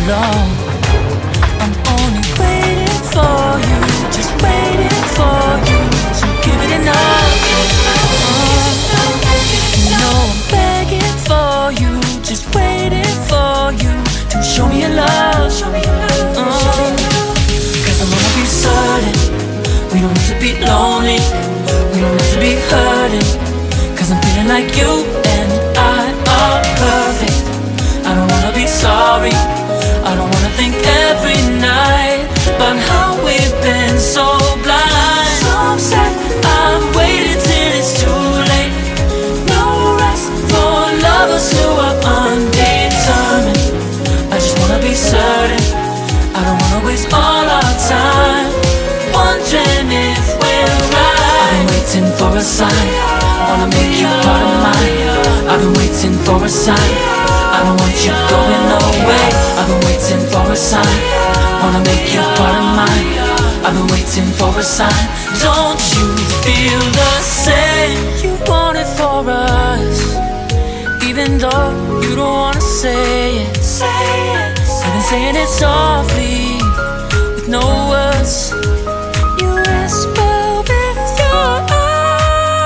long. I'm only waiting for you, just waiting for you to give it enough. You know I'm begging for you, just waiting for you to show me your love. Cause I wanna be certain we don't need to be lonely, we don't need to be hurting. Cause I'm feeling like you and I are perfect. I don't wanna be sorry, I don't wanna think every night about how we've been so blind. So upset, I've waited till it's too late. No rest for lovers who are undetermined. I just wanna be certain, I don't wanna waste all our time wondering if we're right. I've been waiting for a sign, wanna make you part of mine. I've been waiting for a sign, I don't want you going away. I've been waiting for a sign, wanna make you part of mine. I've been waiting for a sign. Don't you feel the same? You want it for us, even though you don't wanna say it. I've been saying it softly, with no words. You whisper with your eyes.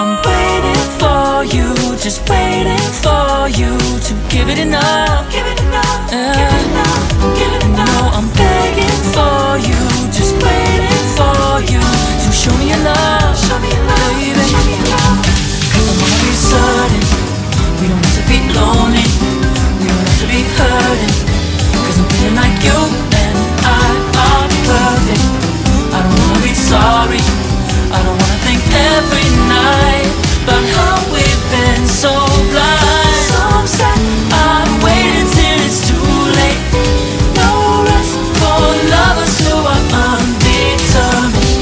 I'm waiting for you just waiting for you to give it enough. Give it enough. Give it enough. Give it enough. No, I'm begging for you, just waiting for you to show me your love. Show me your love, baby. Show me your love. 'Cause I wanna be certain we don't have to be lonely, we don't have to be hurting. 'Cause I'm feeling like you and I are perfect. I don't wanna be sorry, I don't wanna think every night about how we've been so blind. So upset, I'm waiting till it's too late. No rest for lovers who are undetermined.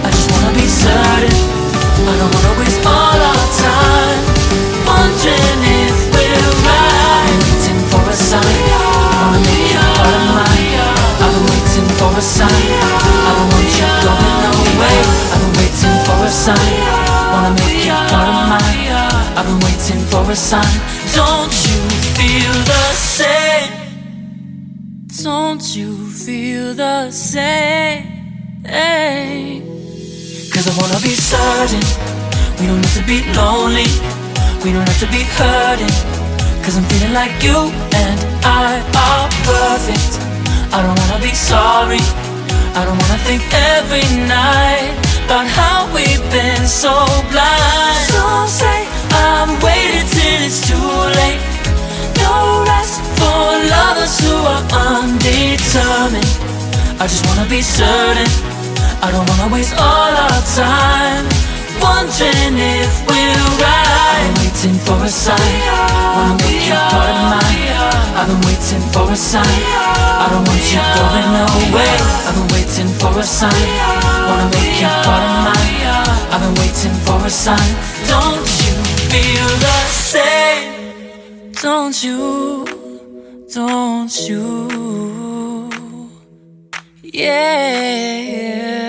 I just wanna be certain, I don't wanna waste all our time wondering if we're right. Waiting for a sign, wanna make you part of mine. I've been waiting for a sign, I don't want you going away. I've been waiting for a sign, wanna make you part of mine. I've been waiting for a sign. Don't you feel the same? Don't you feel the same? 'Cause I wanna be certain we don't have to be lonely, we don't have to be hurting. 'Cause I'm feeling like you and I are perfect. I don't wanna be sorry, I don't wanna think every night about how we've been so blind. So say I'm waiting till it's too late. No rest for lovers who are undetermined. I just wanna be certain, I don't wanna waste all our time wondering if we're right. I've been waiting for a sign, wanna make you part of mine. I've been waiting for a sign, I don't want you going away. I've been waiting for a sign, wanna make you part of mine. I've been waiting for a sign. Don't you feel the same? Don't you? Don't you? Yeah.